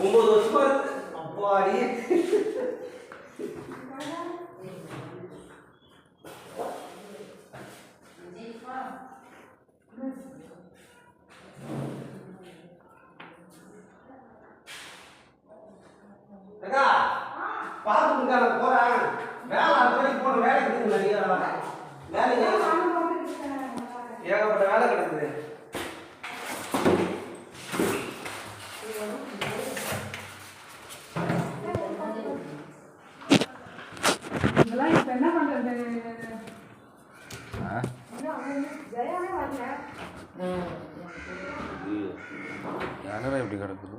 9 வருஷமா இருக்கு. அப்பாடி அக்கா பாத்துக்கா நான் போறேன். வேலை அடுத்த போன வேலை இருக்குதுங்களா நீங்க? வேலை ஏகப்பட்ட வேலை கிடக்குது. இதெல்லாம் இப்ப என்ன பண்றது? யாரும் எப்படி கிடக்குது?